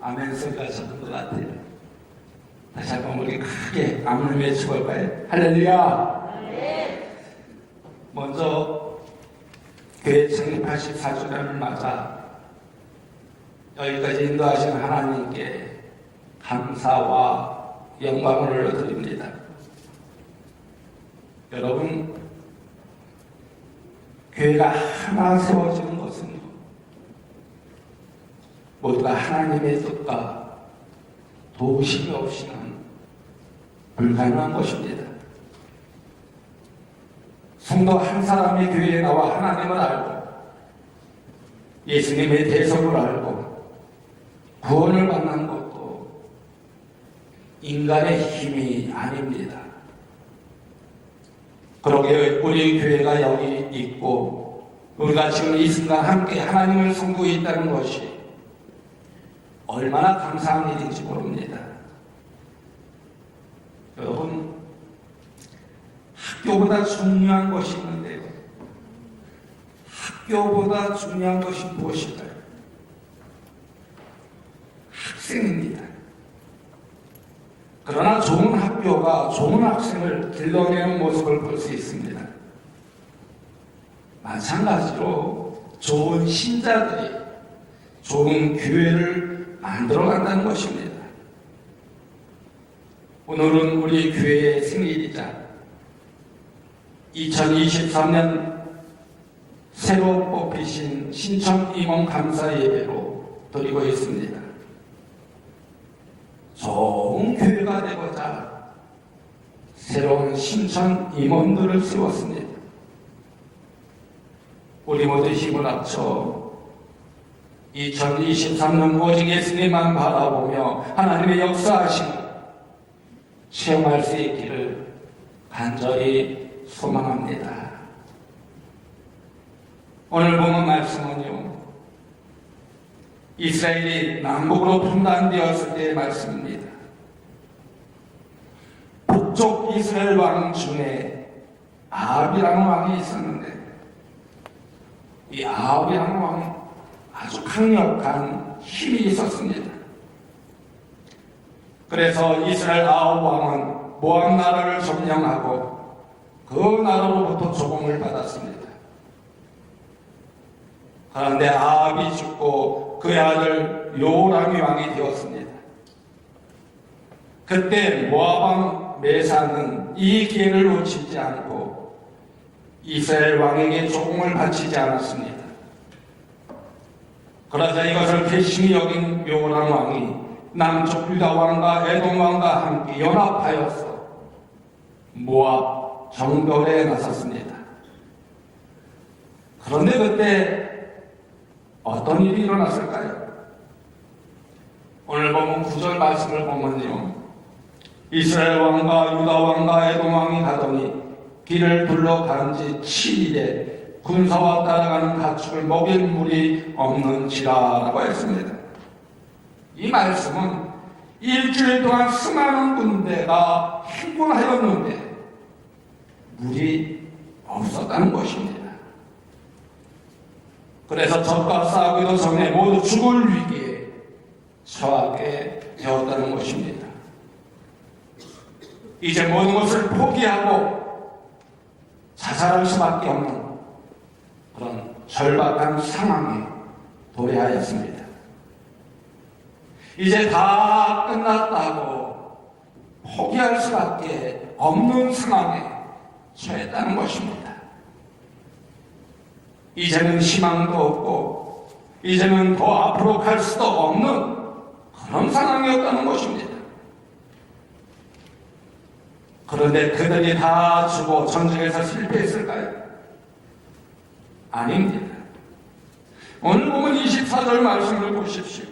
아멘 소리가 젖은 것 같아요. 다시 한번 우리 크게 아멘을 외쳐볼까요? 할렐루야! 먼저 교회 창립 84주년을 맞아 여기까지 인도하신 하나님께 감사와 영광을 올려드립니다. 여러분, 교회가 하나 세워지는 것은 모두가 하나님의 뜻과 도우심이 없이는 불가능한 것입니다. 성도 한 사람이 교회에 나와 하나님을 알고 예수님의 대속을 알고 구원을 받는 것도 인간의 힘이 아닙니다. 그러게 우리 교회가 여기 있고 우리가 지금 이 순간 함께 하나님을 섬기고 있다는 것이 얼마나 감사한 일인지 모릅니다. 여러분, 학교보다 중요한 것이 있는데요. 학교보다 중요한 것이 무엇일까요? 학생입니다. 그러나 좋은 학교가 좋은 학생을 길러내는 모습을 볼 수 있습니다. 마찬가지로 좋은 신자들이 좋은 교회를 만들어간다는 것입니다. 오늘은 우리 교회의 생일이자 2023년 새로 뽑히신 신청 임원 감사 예배로 드리고 있습니다. 좋은 교회가 되고자 새로운 신청 임원들을 세웠습니다. 우리 모두 힘을 합쳐 2023년 오직 예수님만 바라보며 하나님의 역사하심을 체험할 수 있기를 간절히 소망합니다. 오늘 보는 말씀은요, 이스라엘이 남북으로 분단되었을 때의 말씀입니다. 북쪽 이스라엘 왕 중에 아합이라는 왕이 있었는데 이 아합이라는 왕이 아주 강력한 힘이 있었습니다. 그래서 이스라엘 아합 왕은 모압 나라를 점령하고 그 나라로부터 조공을 받았습니다. 그런데 아합이 죽고 그의 아들 요람이 왕이 되었습니다. 그때 모압 왕 메사는 이 기회를 놓치지 않고 이스라엘 왕에게 조공을 바치지 않았습니다. 그러자 이것을 괘씸히 여긴 요람 왕이 남쪽 유다 왕과 에돔 왕과 함께 연합하여서 모압 정벌에 나섰습니다. 그런데 그때 어떤 일이 일어났을까요? 오늘 보면 9절 말씀을 보면요, 이스라엘 왕과 유다 왕과 에돔 왕이 가더니 길을 둘러간 지 7일에 군사와 따라가는 가축을 먹일 물이 없는지라라고 했습니다. 이 말씀은 일주일 동안 수많은 군대가 행군하였는데 물이 없었다는 것입니다. 그래서 적과 싸우기도 전에 모두 죽을 위기에 처하게 되었다는 것입니다. 이제 모든 것을 포기하고 자살할 수밖에 없는 그런 절박한 상황에 도래하였습니다. 이제 다 끝났다고 포기할 수밖에 없는 상황에 처했다는 것입니다. 이제는 희망도 없고 이제는 더 앞으로 갈 수도 없는 그런 상황이었다는 것입니다. 그런데 그들이 다 죽어 전쟁에서 실패했을까요? 아닙니다. 오늘 보면 24절 말씀을 보십시오.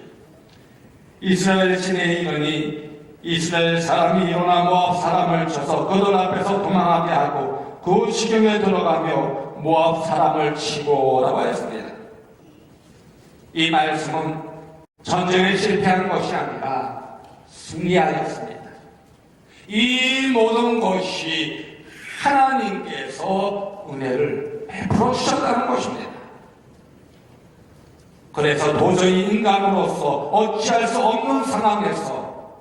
이스라엘 진에 이르니 이스라엘 사람이 일어나 모압 사람을 쳐서 그들 앞에서 도망하게 하고 그 지경에 들어가며 모압 사람을 치고라고 했습니다. 이 말씀은 전쟁에 실패한 것이 아니라 승리하였습니다. 이 모든 것이 하나님께서 은혜를 베풀어 주셨다는 것입니다. 그래서 도저히 인간으로서 어찌할 수 없는 상황에서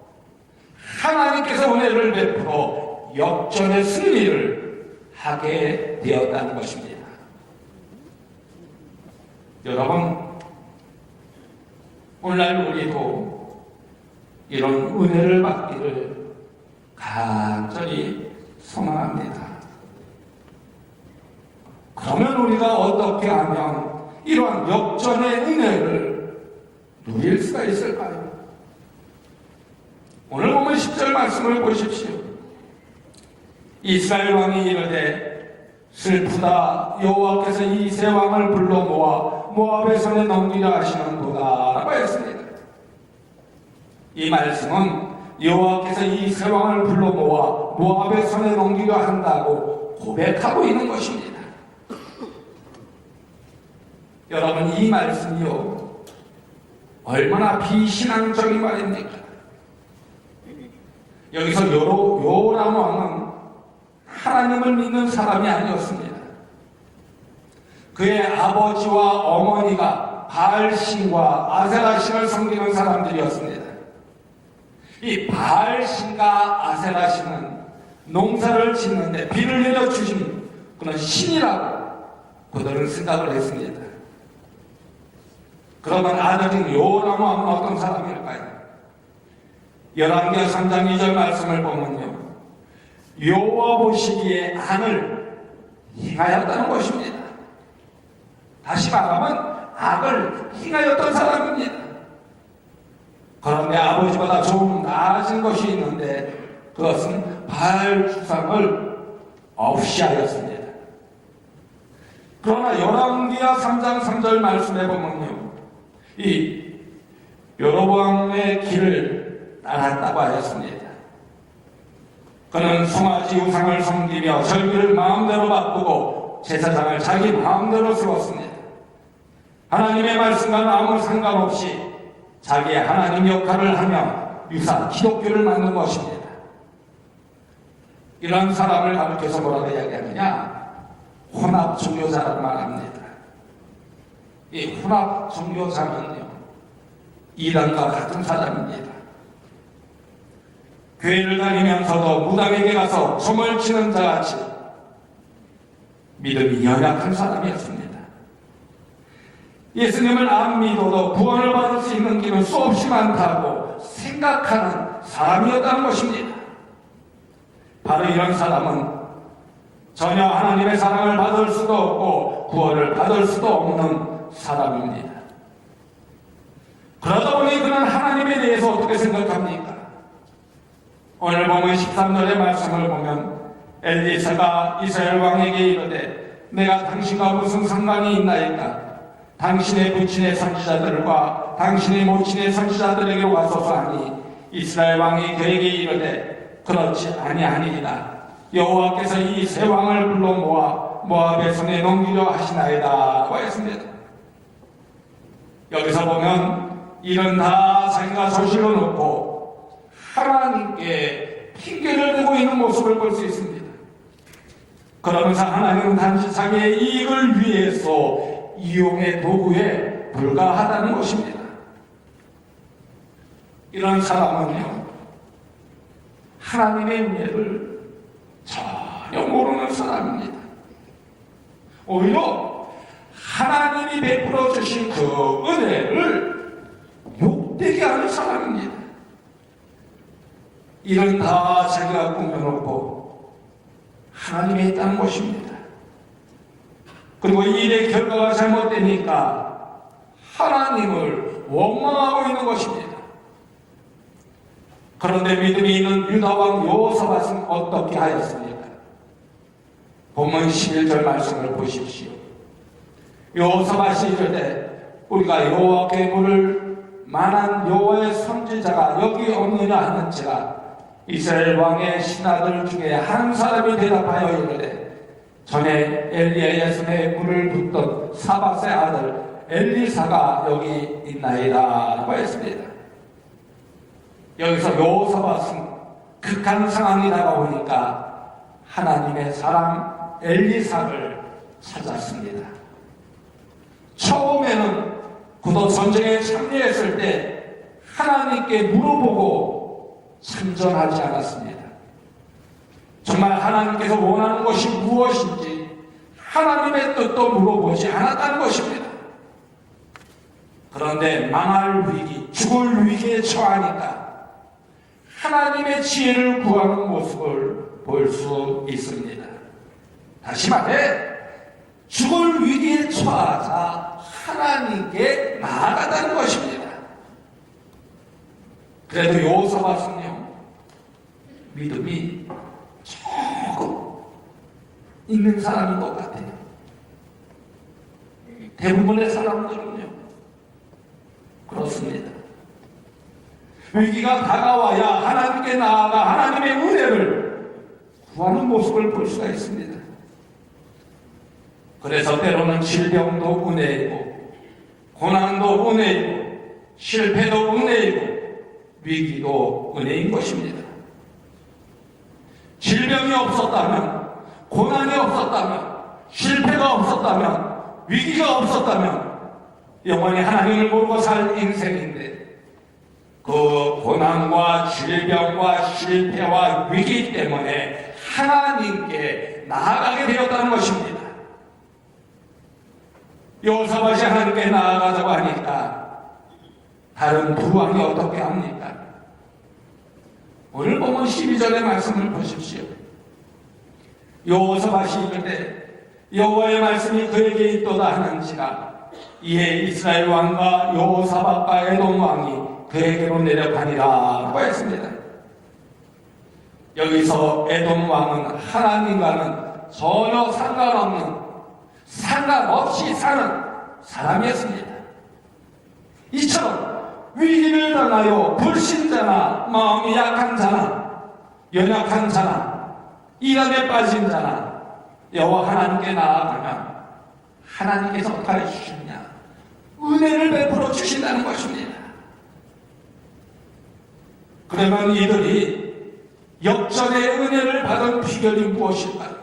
하나님께서 은혜를 베풀어 역전의 승리를 하게 되었다는 것입니다. 여러분, 오늘날 우리도 이런 은혜를 받기를 간절히 소망합니다. 그러면 우리가 어떻게 하면 이러한 역전의 은혜를 누릴 수가 있을까요? 오늘 보면 10절 말씀을 보십시오. 이스라엘 왕이 이르되 슬프다, 여호와께서 이 세 왕을 불러 모아 모압의 손에 넘기려 하시는도다 라고 했습니다. 이 말씀은 여호와께서 이 세 왕을 불러 모아 모압의 손에 넘기려 한다고 고백하고 있는 것입니다. 여러분, 이 말씀이요, 얼마나 비신앙적인 말입니까? 여기서 요람 왕은 하나님을 믿는 사람이 아니었습니다. 그의 아버지와 어머니가 바알신과 아세라신을 섬기는 사람들이었습니다. 이 바알신과 아세라신은 농사를 짓는데 비를 내려주신 그런 신이라고 그들은 생각을 했습니다. 그러면 아들인 요람 왕은 어떤 사람일까요? 열왕기하 3장 2절 말씀을 보면요, 여호와 보시기에 악을 행하였다는 것입니다. 다시 말하면 악을 행하였던 사람입니다. 그런데 아버지보다 좀 나아진 것이 있는데 그것은 바알 주상을 없이 하였습니다. 그러나 열왕기하 3장 3절 말씀에 보면요, 이 여로보암의 길을 따랐다고 하였습니다. 그는 송아지 우상을 섬기며 절기를 마음대로 바꾸고 제사장을 자기 마음대로 세웠습니다. 하나님의 말씀과는 아무 상관없이 자기의 하나님 역할을 하며 유사 기독교를 만든 것입니다. 이런 사람을 가르쳐서 뭐라고 이야기하느냐? 혼합 종교자라고 말합니다. 이 혼합 종교자는요, 이단과 같은 사람입니다. 교회를 다니면서도 무당에게 가서 춤을 추는 자같이 믿음이 연약한 사람이었습니다. 예수님을 안 믿어도 구원을 받을 수 있는 길은 수없이 많다고 생각하는 사람이었다는 것입니다. 바로 이런 사람은 전혀 하나님의 사랑을 받을 수도 없고 구원을 받을 수도 없는 사람입니다. 그러다 보니 그는 하나님에 대해서 어떻게 생각합니까? 오늘 보면 13절의 말씀을 보면 엘리사가 이스라엘 왕에게 이르되 내가 당신과 무슨 상관이 있나이까? 당신의 부친의 선지자들과 당신의 모친의 선지자들에게 와서서 하니 이스라엘 왕이 그에게 이르되 그렇지 아니하니이다. 여호와께서 이 세 왕을 불러 모아 모압의 손에 넘기려 하시나이다 라고 했습니다. 여기서 보면 이는 다 자기가 저질러 놓고 하나님께 핑계를 대고 있는 모습을 볼 수 있습니다. 그러면서 하나님은 단지 자기의 이익을 위해서 이용의 도구에 불과하다는 것입니다. 이런 사람은요, 하나님의 은혜를 전혀 모르는 사람입니다. 오히려 하나님이 베풀어 주신 그 은혜를 욕되게 하는 사람입니다. 이런 다 자기가 꾸며놓고 하나님에 있다는 것입니다. 그리고 이 일의 결과가 잘못되니까 하나님을 원망하고 있는 것입니다. 그런데 믿음이 있는 유다왕 여호사밧은 어떻게 하였습니까? 본문 11절 말씀을 보십시오. 여호사밧이 이르되 우리가 여호와께 물을 만한 여호와의 선지자가 여기 없느냐 하는지라 이스라엘 왕의 신하들 중에 한 사람이 대답하여 이르되 전에 엘리야의 손에 물을 붓던 사밧의 아들 엘리사가 여기 있나이다 라고 했습니다. 여기서 여호사밧은 극한 상황이 다가오니까 하나님의 사람 엘리사를 찾았습니다. 처음에는 그도 전쟁에 참여했을 때 하나님께 물어보고 참전하지 않았습니다. 정말 하나님께서 원하는 것이 무엇인지 하나님의 뜻도 물어보지 않았다는 것입니다. 그런데 망할 위기, 죽을 위기에 처하니까 하나님의 지혜를 구하는 모습을 볼 수 있습니다. 다시 말해 죽을 위기에 처하자 하나님께 나아가다는 것입니다. 그래도 여호사밧은요 믿음이 조금 있는 사람인 것 같아요. 대부분의 사람들은요 그렇습니다. 위기가 다가와야 하나님께 나아가 하나님의 은혜를 구하는 모습을 볼 수가 있습니다. 그래서 때로는 질병도 은혜이고 고난도 은혜이고 실패도 은혜이고 위기도 은혜인 것입니다. 질병이 없었다면, 고난이 없었다면, 실패가 없었다면, 위기가 없었다면 영원히 하나님을 모르고 살 인생인데 그 고난과 질병과 실패와 위기 때문에 하나님께 나아가게 되었다는 것입니다. 여호사밧이 하나님께 나아가자고 하니까 다른 두 왕이 어떻게 합니까? 오늘 보면 12절의 말씀을 보십시오. 여호사밧이 이르되 여호와의 말씀이 그에게 있도다 하는지라 이에 이스라엘 왕과 여호사밧과 에돔 왕이 그에게로 내려가니라 라고 했습니다. 여기서 에돔 왕은 하나님과는 전혀 상관없이 사는 사람이었습니다. 이처럼 위기를 당하여 불신자나 마음이 약한 자나 연약한 자나 이란에 빠진 자나 여호와 하나님께 나아가면 하나님께서 어떻게 해주시느냐? 은혜를 베풀어 주신다는 것입니다. 그러면 이들이 역전의 은혜를 받은 비결이 무엇일까요?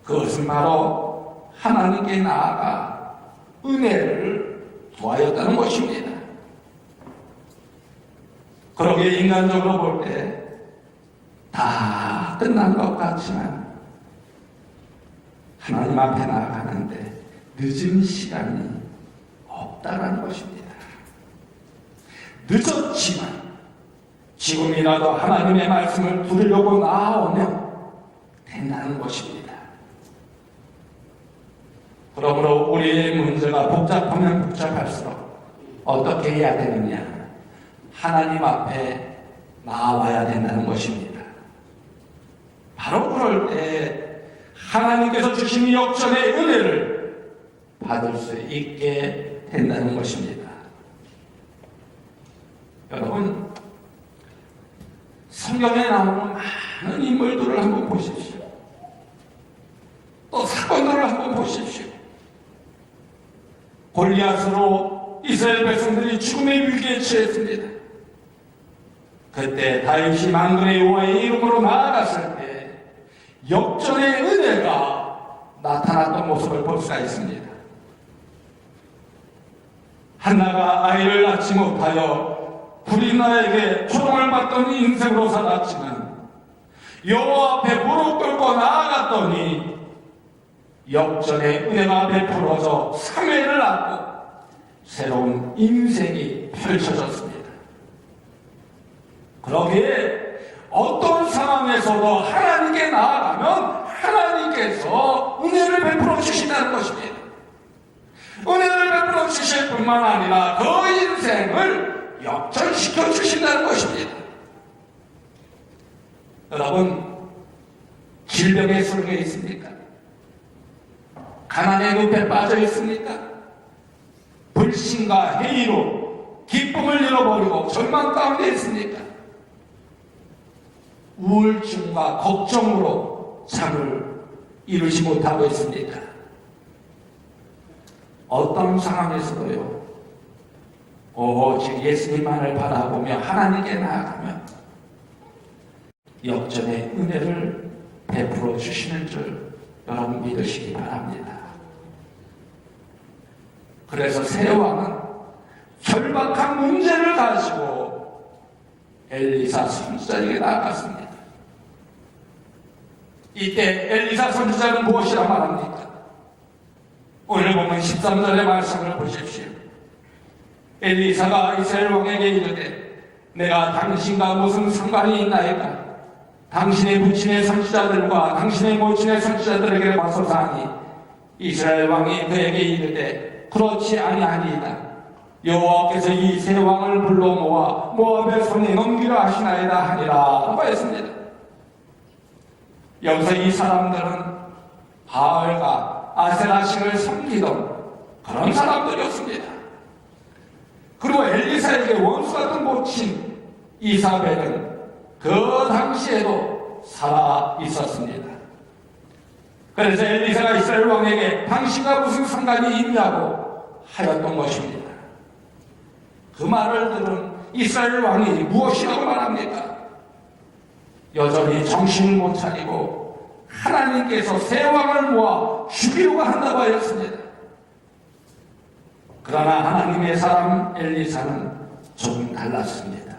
그것은 바로 하나님께 나아가 은혜를 구하였다는 것입니다. 그러게 인간적으로 볼 때 다 끝난 것 같지만 하나님 앞에 나아가는데 늦은 시간이 없다는 것입니다. 늦었지만 지금이라도 하나님의 말씀을 들으려고 나아오면 된다는 것입니다. 그러므로 우리의 문제가 복잡하면 복잡할수록 어떻게 해야 되느냐? 하나님 앞에 나와야 된다는 것입니다. 바로 그럴 때 하나님께서 주신 역전의 은혜를 받을 수 있게 된다는 것입니다. 여러분, 성경에 나오는 많은 인물들을 한번 보십시오. 또 사건들을 한번 보십시오. 골리앗으로 이스라엘 백성들이 죽음의 위기에 처했습니다. 그때 다윗이 만군의 여호와의 이름으로 나아갔을 때 역전의 은혜가 나타났던 모습을 볼 수가 있습니다. 한나가 아이를 낳지 못하여 불임나에게 초롱을 받던 인생으로 살았지만 여호와 앞에 무릎 꿇고 나아갔더니 역전의 은혜가 베풀어져 3회를 낳고 새로운 인생이 펼쳐졌습니다. 그러기에 어떤 상황에서도 하나님께 나아가면 하나님께서 은혜를 베풀어 주신다는 것입니다. 은혜를 베풀어 주실 뿐만 아니라 그 인생을 역전시켜 주신다는 것입니다. 여러분, 질병에 쓰러져 있습니까? 가난의 늪에 빠져 있습니까? 불신과 회의로 기쁨을 잃어버리고 절망 가운데 있습니까? 우울증과 걱정으로 잠을 이루지 못하고 있습니까? 어떤 상황에서도요, 오직 예수님만을 바라보며 하나님께 나아가면 역전의 은혜를 베풀어 주시는 줄 여러분 믿으시기 바랍니다. 그래서 새 왕은 절박한 문제를 가지고 엘리사 선지자에게 나아갔습니다. 이때 엘리사 선지자는 무엇이라 말합니까? 오늘 보면 13절의 말씀을 보십시오. 엘리사가 이스라엘 왕에게 이르되 내가 당신과 무슨 상관이 있나이까? 당신의 부친의 선지자들과 당신의 모친의 선지자들에게 와서사하니 이스라엘 왕이 그에게 이르되 그렇지 아니하니이다. 여호와께서 이 세 왕을 불러 모아 모압의 손에 넘기라 하시나이다 하니라 라고 했습니다. 여기서 이 사람들은 바알과 아세라신을 섬기던 그런 사람들이었습니다. 그리고 엘리사에게 원수 같은 모친 이사벨은 그 당시에도 살아 있었습니다. 그래서 엘리사가 이스라엘 왕에게 당신과 무슨 상관이 있냐고 하였던 것입니다. 그 말을 들은 이스라엘 왕이 무엇이라고 말합니까? 여전히 정신을 못 차리고 하나님께서 새 왕을 모아 죽이려고 한다고 하였습니다. 그러나 하나님의 사람 엘리사는 조금 달랐습니다.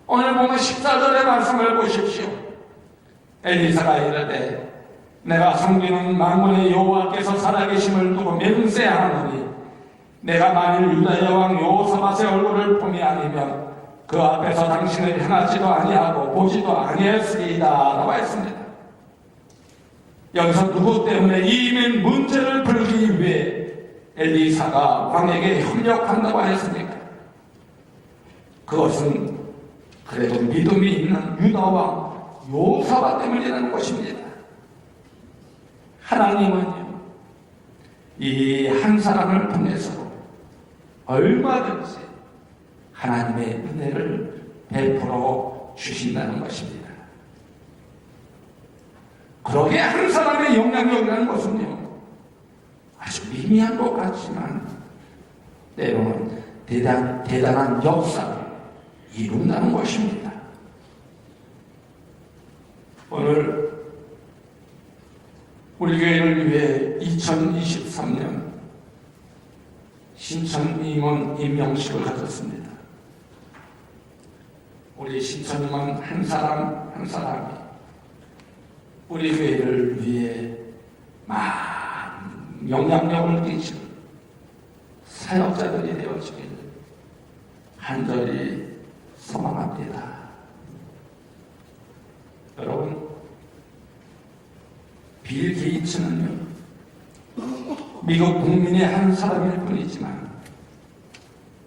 오늘 보면 14절의 말씀을 보십시오. 엘리사가 이르되 내가 섬기는 만군의 여호와께서 살아계심을 두고 맹세하노니 내가 만일 유다의 왕 여호사밧의 얼굴을 봄이 아니면 그 앞에서 당신을 향하지도 아니하고 보지도 아니했으리이다 라고 했습니다. 여기서 누구 때문에 이 문제를 풀기 위해 엘리사가 왕에게 협력한다고 했습니까? 그것은 그래도 믿음이 있는 유다왕 여호사밧 때문이라는 것입니다. 하나님은요, 이 한 사람을 통해서 얼마든지 하나님의 은혜를 베풀어 주신다는 것입니다. 그러게 한 사람의 영향력이라는 것은요, 아주 미미한 것 같지만 때로는 대단한 역사를 이룬다는 것입니다. 오늘 우리 교회를 위해 2023년 신천 임원 임명식을 가졌습니다. 우리 신천 임원 한 사람 한 사람이 우리 교회를 위해 많은 영향력을 끼치는 사역자들이 되어지기를 간절히 소망합니다. 여러분, 빌 게이츠는요, 미국 국민의 한 사람일 뿐이지만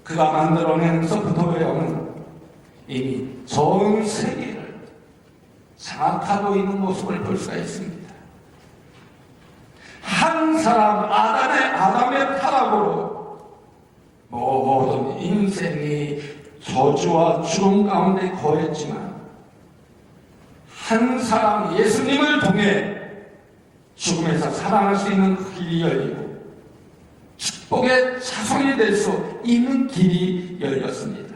그가 만들어낸 소프트웨어는 이미 전 세계를 장악하고 있는 모습을 볼 수가 있습니다. 한 사람 아담의 타락으로 모든 인생이 저주와 죽음 가운데 거했지만 한 사람 예수님을 통해 죽음에서 살아날 수 있는 그 길이 열리고 축복의 자손이 될 수 있는 길이 열렸습니다.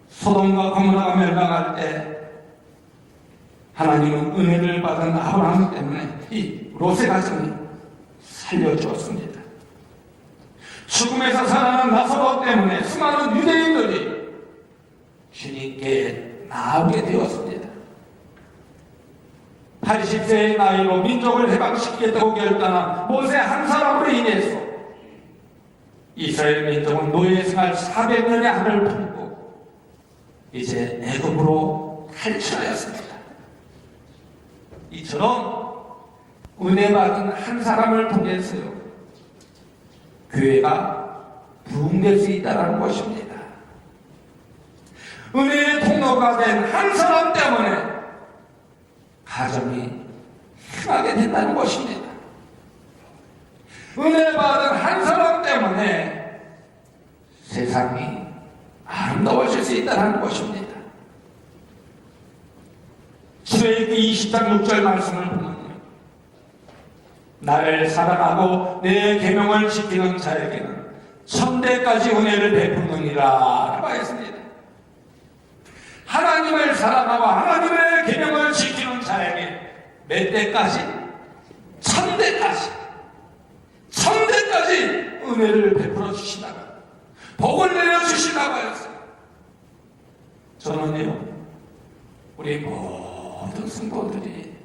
소돔과 고모라가 멸망할 때 하나님은 은혜를 받은 아브라함 때문에 이 롯의 가정이 살려주었습니다. 죽음에서 살아나는 나사로 때문에 수많은 유대인들이 주님께 나오게 되었습니다. 80세의 나이로 민족을 해방시키겠다고 결단한 모세 한 사람으로 인해서 이스라엘 민족은 노예 생활 400년의 한을 품고 이제 애굽으로 탈출하였습니다. 이처럼 은혜 받은 한 사람을 통해서요, 교회가 부흥될 수 있다는 것입니다. 은혜의 통로가 된 한 사람 때문에 가정이 흥하게 된다는 것입니다. 은혜 받은 한 사람 때문에 세상이 아름다워질 수 있다는 것입니다. 출애굽기 20장 6절 말씀을 보면요, 나를 사랑하고 내 계명을 지키는 자에게는 천대까지 은혜를 베푸느니라 라고 했습니다. 하나님을 사랑하고 하나님의 계명을 지키는 자에게 몇 대까지? 천대까지. 천대까지 은혜를 베풀어 주시다가 복을 내려주시다고 하였어요. 저는요, 우리 모든 성도들이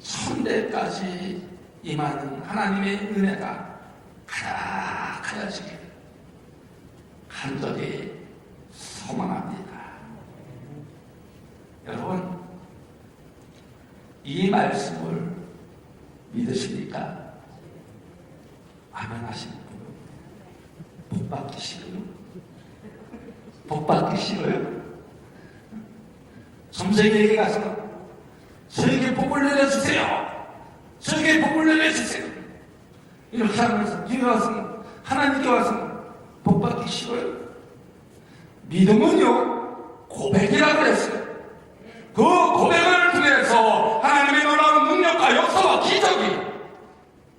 천대까지 임하는 하나님의 은혜가 가득하여지기를 간절히 소망합니다. 여러분, 이 말씀을 믿으십니까? 아멘 하시는 분? 복 받기 싫어요? 복 받기 싫어요? 점쟁이에게 가서 저에게 복을 내려주세요. 저에게 복을 내려주세요. 이렇게 하면서 이리 와서 하나님께 와서 복 받기 싫어요? 믿음은요, 고백이라고 그랬어요. 그 고백을 통해서 하나님의 놀라운 능력과 역사와 기적이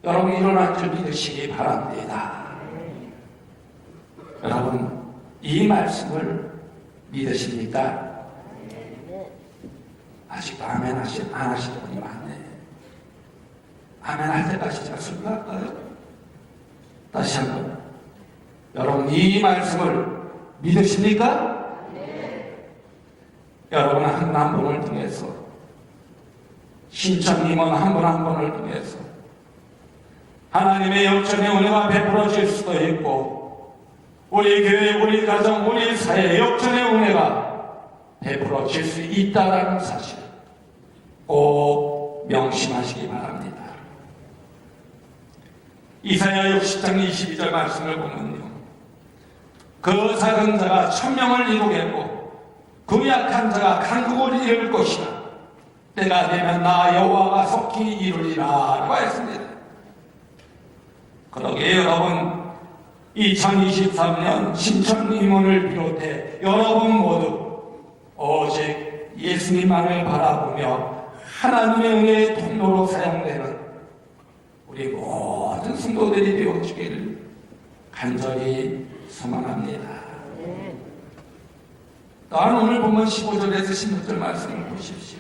여러분이 일어날 줄 믿으시기 바랍니다. 여러분, 이 말씀을 믿으십니까? 아직도 아멘 안 하시는 분이 많네. 아멘 할 때까지 제가 설교할까요? 다시 한번, 여러분 이 말씀을 믿으십니까? 여러분 한 분 한 분을 통해서, 신천님은 한 분 한 분을 통해서 하나님의 역전의 은혜가 베풀어질 수도 있고, 우리 교회, 우리 가정, 우리 사회 역전의 은혜가 베풀어질 수 있다는 사실 꼭 명심하시기 바랍니다. 이사야 60장 22절 말씀을 보면요, 그 작은 자가 천명을 이루겠고 그 약한 자가 강국을 이룰 것이라. 때가 되면 나 여호와가 속히 이루리라 라고 했습니다. 그러게 여러분, 2023년 신천임원을 비롯해 여러분 모두 오직 예수님만을 바라보며 하나님의 은혜의 통로로 사용되는 우리 모든 성도들이 되어주기를 간절히 소망합니다. 또한 오늘 보면 15절에서 16절 말씀을 보십시오.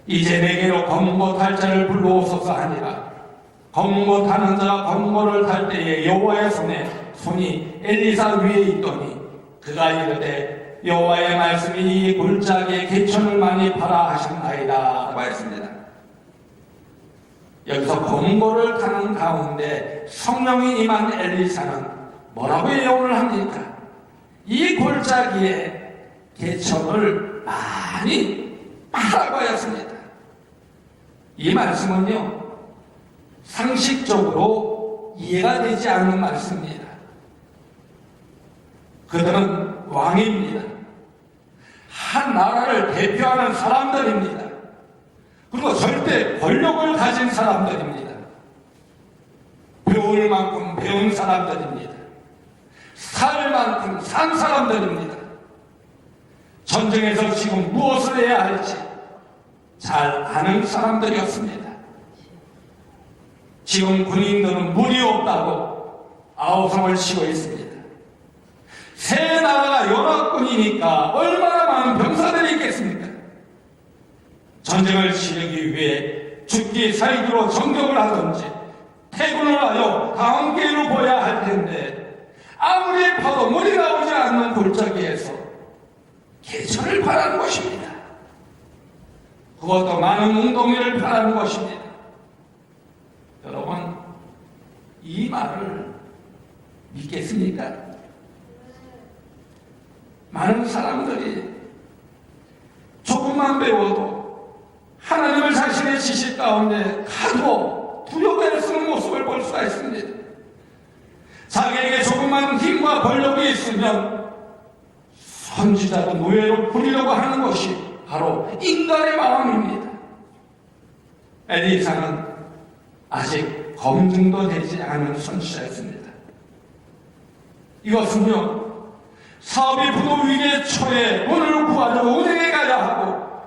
이제 내게로 검고 탈 자를 불러오소서 하니라. 검고 타는 자가 검고를 탈 때에 여호와의 손이 엘리사 위에 있더니 그가 이르되 여호와의 말씀이 이 골짜기에 개천을 많이 파라 하셨나이다 라고 했습니다. 여기서 검고를 타는 가운데 성령이 임한 엘리사는 뭐라고 예언을 합니까? 이 골짜기에 개천을 많이 파라고 하였습니다. 이 말씀은요, 상식적으로 이해가 되지 않는 말씀입니다. 그들은 왕입니다. 한 나라를 대표하는 사람들입니다. 그리고 절대 권력을 가진 사람들입니다. 배울 만큼 배운 사람들입니다. 살 만큼 산 사람들입니다. 전쟁에서 지금 무엇을 해야 할지 잘 아는 사람들이었습니다. 지금 군인들은 물이 없다고 아우성을 치고 있습니다. 새 나라가 연합군이니까 얼마나 많은 병사들이 있겠습니까? 전쟁을 치르기 위해 죽기 살기로 정격을 하든지 태군을 하여 다음 기회로 보야 할 텐데, 아무리 파도 물이 나오지 않는 골짜기에서 개천을 파라는 것입니다. 그것도 많은 웅덩이를 파라는 것입니다. 여러분, 이 말을 믿겠습니까? 많은 사람들이 조금만 배워도 하나님을 자신의 지식 가운데 가두어 두려워해 쓰는 모습을 볼 수가 있습니다. 자기에게 조그만 힘과 권력이 있으면 선지자도 노예로 부리려고 하는 것이 바로 인간의 마음입니다. 엘리사는 아직 검증도 되지 않은 선지자였습니다. 이것은요, 사업이 부도 위기에 처해 돈을 구하려고 은행에 가야 하고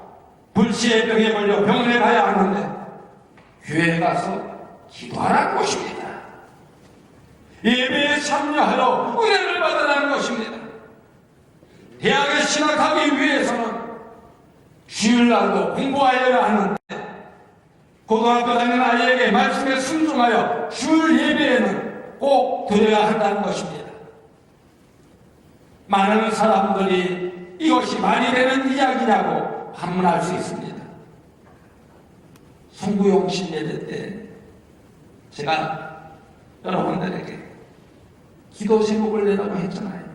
불치의 병에 걸려 병원에 가야 하는데 교회에 가서 기도하라는 것입니다. 예배에 참여하러 은혜를 받으라는 것입니다. 대학에 진학하기 위해서는 주일날도 공부하여야 하는데 고등학교 다니는 아이에게 말씀에 순종하여 주 예배에는 꼭 드려야 한다는 것입니다. 많은 사람들이 이것이 말이 되는 이야기냐고 반문할 수 있습니다. 송구용 예배 때 제가 여러분들에게 기도 제목을 내라고 했잖아요.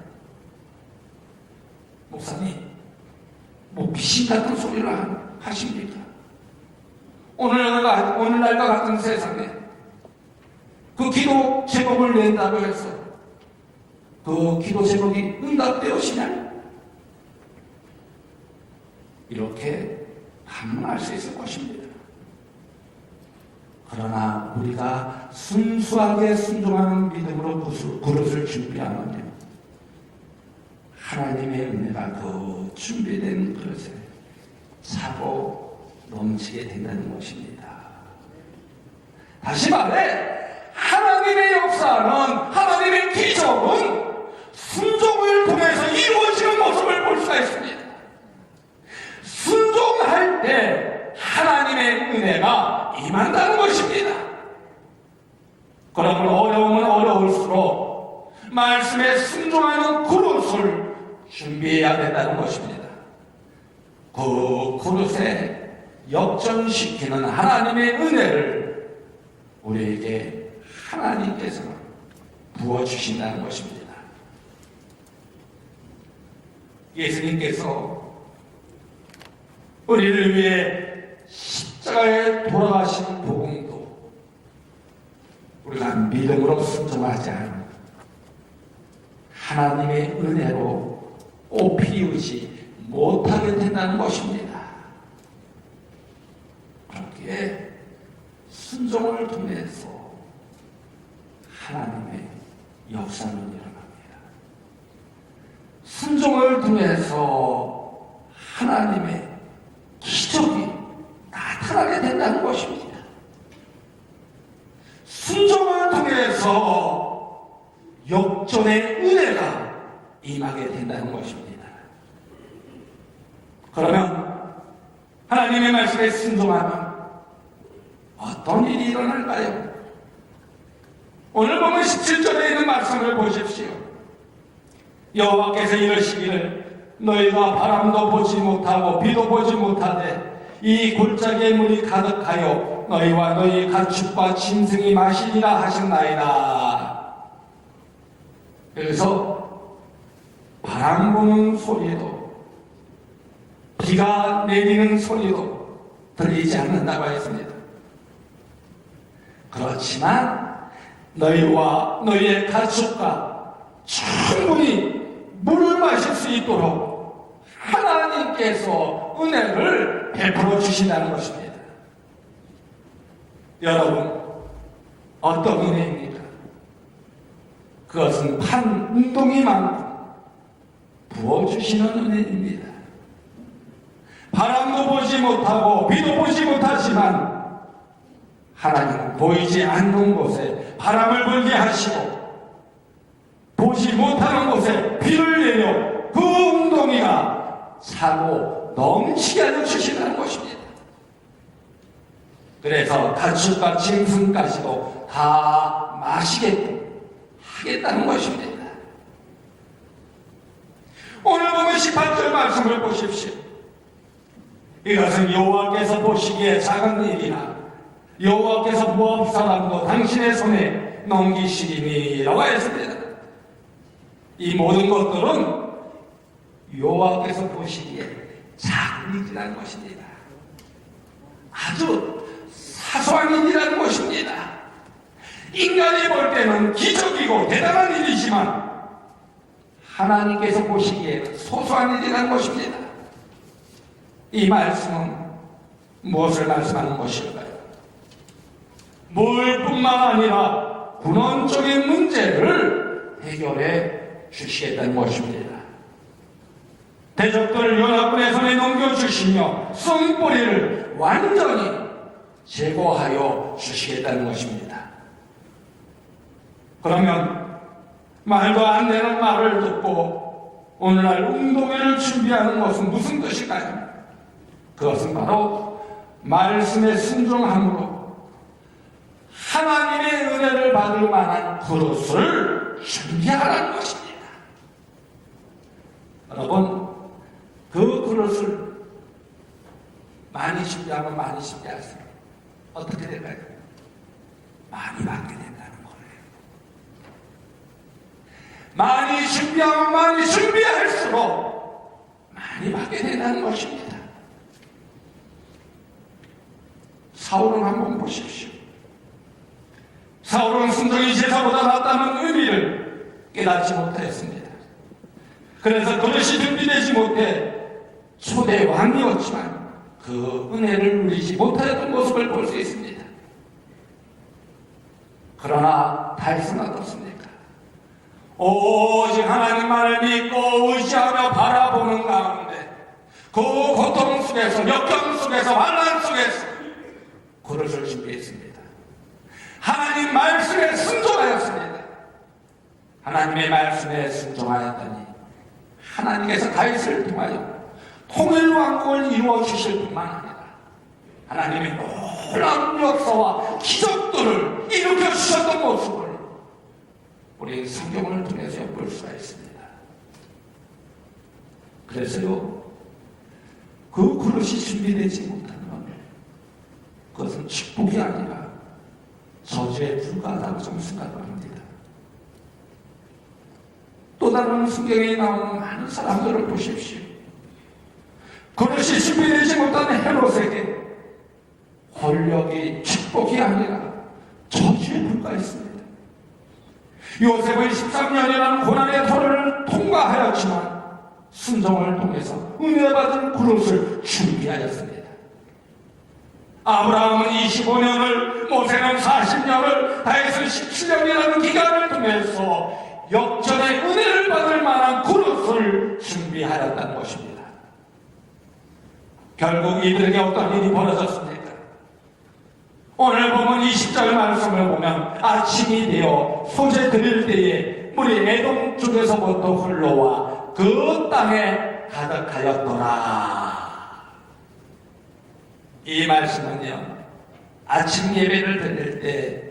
목사님, 뭐 귀신 같은 소리를 하십니까? 오늘날과 같은 세상에 그 기도 제목을 낸다고 해서 그 기도 제목이 응답되었으냐? 이렇게 반문할 수 있을 것입니다. 그러나 우리가 순수하게 순종하는 믿음으로 그릇을 준비하면 하나님의 은혜가 그 준비된 그릇에 차고 넘치게 된다는 것입니다. 다시 말해 하나님의 역사는, 하나님의 기적은 순종을 통해서 이루어지는 모습을 볼 수가 있습니다. 순종할 때 하나님의 은혜가 임한다는 것입니다. 그러므로 어려우면 어려울수록 말씀에 순종하는 그릇을 준비해야 된다는 것입니다. 그 그릇에 역전시키는 하나님의 은혜를 우리에게 하나님께서 부어주신다는 것입니다. 예수님께서 우리를 위해 십자가에 돌아가신 복음도 우리가 믿음으로 순종하지 않으면 하나님의 은혜로 옷 피우지 못하게 된다는 것입니다. 그렇기에 순종을 통해서 하나님의 역사는 일어납니다. 순종을 통해서 하나님의 기적이 나타나게 된다는 것입니다. 순종을 통해서 역전의 은혜가 임하게 된다는 것입니다. 그러면 하나님의 말씀에 순종하면 어떤 일이 일어날까요? 오늘 보면 17절에 있는 말씀을 보십시오. 여호와께서 이르시기를 너희가 바람도 보지 못하고 비도 보지 못하되 이 골짜기에 물이 가득하여 너희와 너희 가축과 짐승이 마시리라 하셨나이다. 그래서 바람 부는 소리도 비가 내리는 소리도 들리지 않는다고 했습니다. 그렇지만 너희와 너희의 가축과 충분히 물을 마실 수 있도록 하나님께서 은혜를 베풀어 주신다는 것입니다. 여러분, 어떤 은혜입니까? 그것은 한 운동이만큼 부어주시는 은혜입니다. 바람도 보지 못하고 비도 보지 못하지만 하나님은 보이지 않는 곳에 바람을 불게 하시고 보지 못하는 곳에 비를 내려 그 웅덩이가 차고 넘치게 하여 주시는 것입니다. 그래서 가축과 짐승까지도 다 마시게끔 하겠다는 것입니다. 오늘 보면 18절 말씀을 보십시오. 이것은 여호와께서 보시기에 작은 일이나 여호와께서 모압 사람도 당신의 손에 넘기시리니라고 했습니다. 이 모든 것들은 여호와께서 보시기에 작은 일이라는 것입니다. 아주 사소한 일이라는 것입니다. 인간이 볼 때는 기적이고 대단한 일이지만 하나님께서 보시기에 소소한 일이라는 것입니다. 이 말씀은 무엇을 말씀하는 것일까요? 물뿐만 아니라 근원적인 문제를 해결해 주시겠다는 것입니다. 대적들을 연합군의 손에 넘겨주시며 쏜뿌리를 완전히 제거하여 주시겠다는 것입니다. 그러면 말도 안 되는 말을 듣고 오늘날 웅동이를 준비하는 것은 무슨 뜻일까요? 그것은 바로 말씀에 순종함으로 하나님의 은혜를 받을 만한 그릇을 준비하라는 것입니다. 여러분, 그 그릇을 많이 준비하면 많이 준비할수록 어떻게 될까요? 많이 받게 된다는 거예요. 많이 준비하면 많이 준비할수록 많이 받게 된다는 것입니다. 사울은 한번 보십시오. 사울은 순종이 제사보다 낫다는 의미를 깨닫지 못하였습니다. 그래서 그릇이 준비되지 못해 초대 왕이었지만 그 은혜를 누리지 못하였던 모습을 볼 수 있습니다. 그러나 다윗은 어떻습니까? 오직 하나님만을 믿고 의지하며 바라보는 가운데 그 고통 속에서, 역경 속에서, 환난 속에서 그릇을 준비했습니다. 하나님 말씀에 순종하였습니다. 하나님의 말씀에 순종하였더니 하나님께서 다윗을 통하여 통일왕국을 이루어 주실 뿐만 아니라 하나님의 놀라운 역사와 기적들을 일으켜 주셨던 모습을 우리 성경을 통해서 볼 수가 있습니다. 그래서요, 그 그릇이 준비되지 못하면 그것은 축복이 아니라 저주에 불과하다고 좀 생각을 합니다. 또 다른 성경에 나오는 많은 사람들을 보십시오. 그릇이 준비되지 못한 헤롯에게 권력이 축복이 아니라 저주에 불과했습니다. 요셉은 13년이라는 고난의 터를 통과하였지만 순종을 통해서 은혜받은 그릇을 준비하였습니다. 아브라함은 25년을, 모세는 40년을, 다윗은 17년이라는 기간을 통해서 역전의 은혜를 받을 만한 그릇을 준비하였다는 것입니다. 결국 이들에게 어떤 일이 벌어졌습니까? 오늘 보면 20절 말씀을 보면 아침이 되어 소재 드릴 때에 물이 에돔 쪽에서부터 흘러와 그 땅에 가득하였더라. 이 말씀은요, 아침 예배를 드릴 때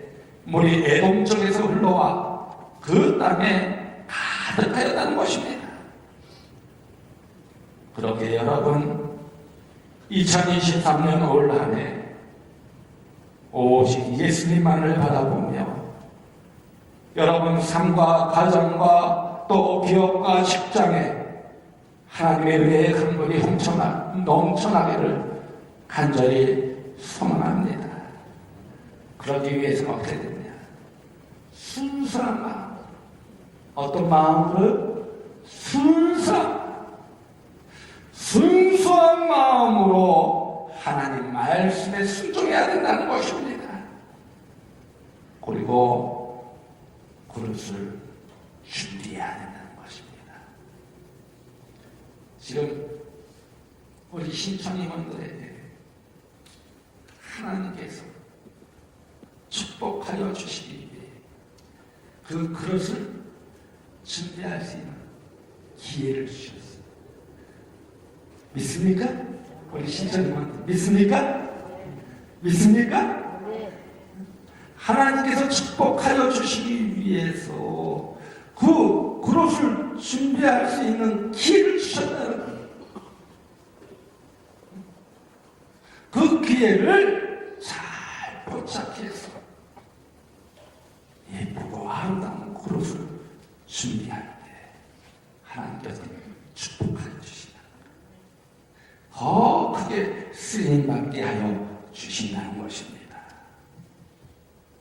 물이 에돔 쪽에서 흘러와 그 땅에 가득하였다는 것입니다. 그렇게 여러분, 2023년 올 한 해 오직 예수님만을 바라보며 여러분 삶과 가정과 또 기업과 직장에 하나님의 은혜의 강물이 넘쳐나기를 간절히 소망합니다. 그러기 위해서는 어떻게 되느냐? 순수한 마음. 어떤 마음으로? 순수한 마음으로 하나님 말씀에 순종해야 된다는 것입니다. 그리고 그릇을 준비해야 된다는 것입니다. 지금 우리 신청임원들에게 하나님께서 축복하여 주시기 위해 그 그릇을 준비할 수 있는 기회를 주셨습니다. 믿습니까? 우리 신청님한테 믿습니까? 믿습니까? 네. 하나님께서 축복하여 주시기 위해서 그 그릇을 준비할 수 있는 기회를 주셨다는 거예요. 그 기회를 잘 포착해서 예쁘고 아름다운 그릇을 준비할 때 하나님께서 축복하여 주신다. 더 크게 쓰임받게 하여 주신다는 것입니다.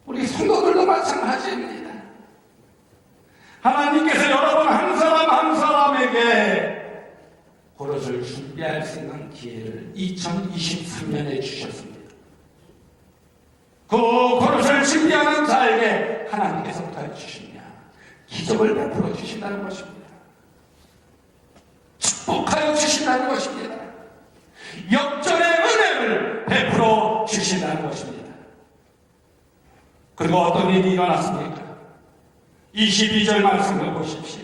우리 성도들도 마찬가지입니다. 하나님께서 여러분 한 사람 한 사람에게 그릇을 준비할 수 있는 기회를 2023년에 주셨습니다. 그 그릇을 준비하는 자에게 하나님께서 어떻게 주시냐? 기적을 베풀어 주신다는 것입니다. 축복하여 주신다는 것입니다. 역전의 은혜를 베풀어 주신다는 것입니다. 그리고 어떤 일이 일어났습니까? 22절 말씀을 보십시오.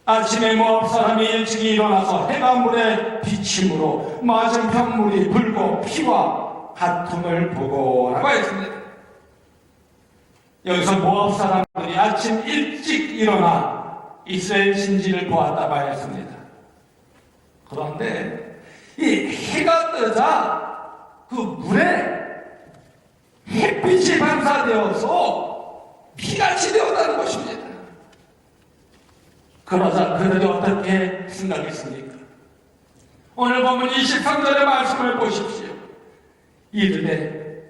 아침에 모압 사람이 일찍이 일어나서 해가 물에 비침으로 맞은편 물이 불고 피와 다툼을 보고라고 했습니다. 여기서 모압 사람들이 아침 일찍 일어나 이스라엘 신지를 보았다고 했습니다. 그런데 이 해가 뜨자 그 물에 햇빛이 반사되어서 피같이 되었다는 것입니다. 그러자 그들이 어떻게 생각했습니까? 오늘 보면 23절의 말씀을 보십시오. 이들의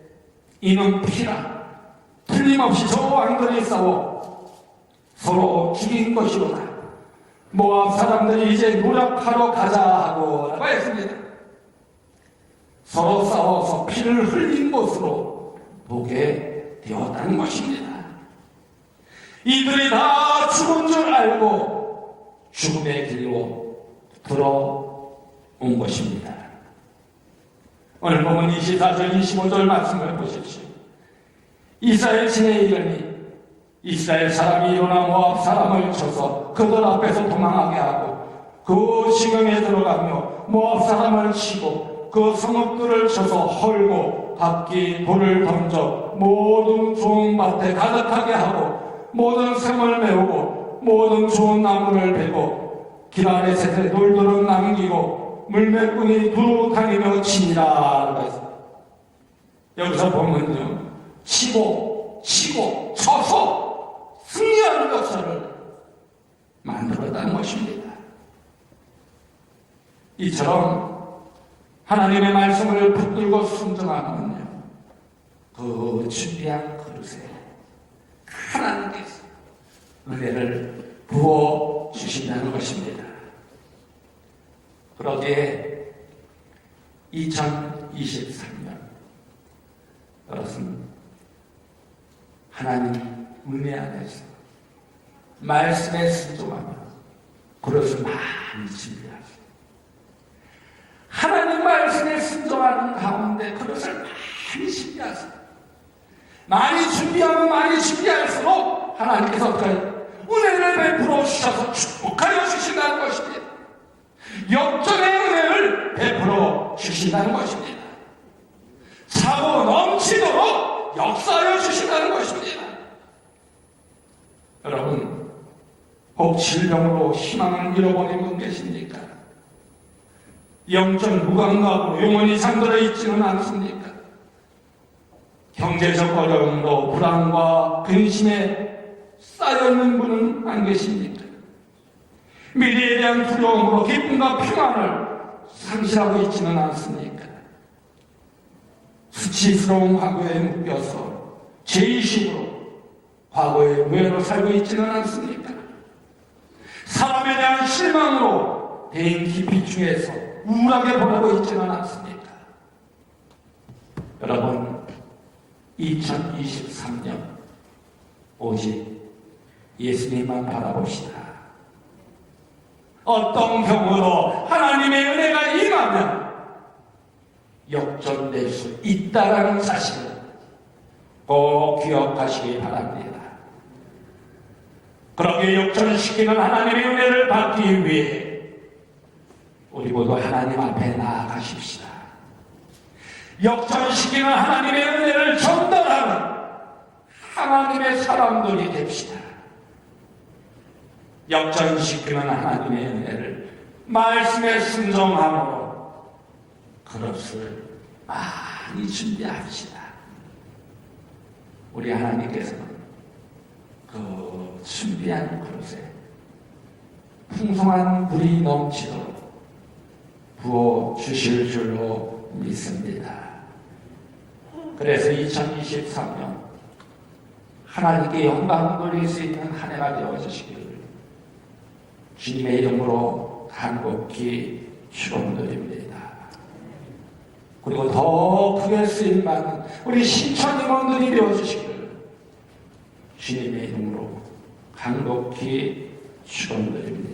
이는 피라 틀림없이 저 왕들이 싸워 서로 죽인 것이로다. 모압 사람들이 이제 노력하러 가자 하고 라고 했습니다. 서로 싸워서 피를 흘린 것으로 보게 되었다는 것입니다. 이들이 다 죽은 줄 알고 죽음의 길로 들어온 것입니다. 오늘 보면 24절 25절 말씀을 보십시오. 이스라엘 신의 이름이 이스라엘 사람이 일어나 모압 사람을 쳐서 그들 앞에서 도망하게 하고 그 시경에 들어가며 모압 사람을 치고 그 성읍들을 쳐서 헐고 각기 돌을 던져 모든 좋은 밭에 가득하게 하고 모든 샘을 메우고 모든 좋은 나무를 베고 길 아래 새들 돌들은 남기고 물매꾼이 두루 다니며 치니라. 여기서 보면요, 치고 쳐서 승리하는 역사를 만들었다는 것입니다. 이처럼 하나님의 말씀을 붙들고 순종하면요, 그 준비한 그릇에 하나님께서 은혜를 부어 주신다는 것입니다. 그러기에 2023년 그것은 하나님 은혜 안에서 말씀에 순종하며 그것을 많이 준비하세요. 하나님 말씀에 순종하는 가운데 그것을 많이 준비하세요. 많이 준비하면 많이 준비할수록 하나님께서 어떻게 은혜를 베풀어 주셔서 축복하여 주신다는 것입니다. 역전의 은혜를 베풀어 주신다는 것입니다. 차고 넘치도록 역사하여 주신다는 것입니다. 여러분, 혹 질병으로 희망을 잃어버린 분 계십니까? 영적 무감각으로 영원히 잠들어 있지는 않습니까? 경제적 어려움으로 불안과 근심에 쌓여있는 분은 안 계십니까? 미래에 대한 두려움으로 기쁨과 평안을 상실하고 있지는 않습니까? 수치스러운 과거에 묶여서 죄의식으로 과거의 무예로 살고 있지는 않습니까? 사람에 대한 실망으로 대인 깊이 중에서 우울하게 보내고 있지는 않습니까? 여러분, 2023년 오직 예수님만 바라봅시다. 어떤 경우도 하나님의 은혜가 임하면 역전될 수 있다라는 사실을 꼭 기억하시기 바랍니다. 그렇게 역전시키는 하나님의 은혜를 받기 위해 우리 모두 하나님 앞에 나아가십시다. 역전시키는 하나님의 은혜를 전달하는 하나님의 사람들이 됩시다. 역전시키는 하나님의 은혜를 말씀에 순종함으로 그것을 많이 준비합시다. 우리 하나님께서는 그 준비한 그릇에 풍성한 물이 넘치도록 부어 주실 줄로 믿습니다. 그래서 2023년 하나님께 영광 돌릴 수 있는 한 해가 되어주시기를 주님의 이름으로 간곡히 축원드립니다. 그리고 더 크게 쓰임받는 우리 신천 임원들이 되어주시기를 주님의 이름으로 간곡히 축원드립니다.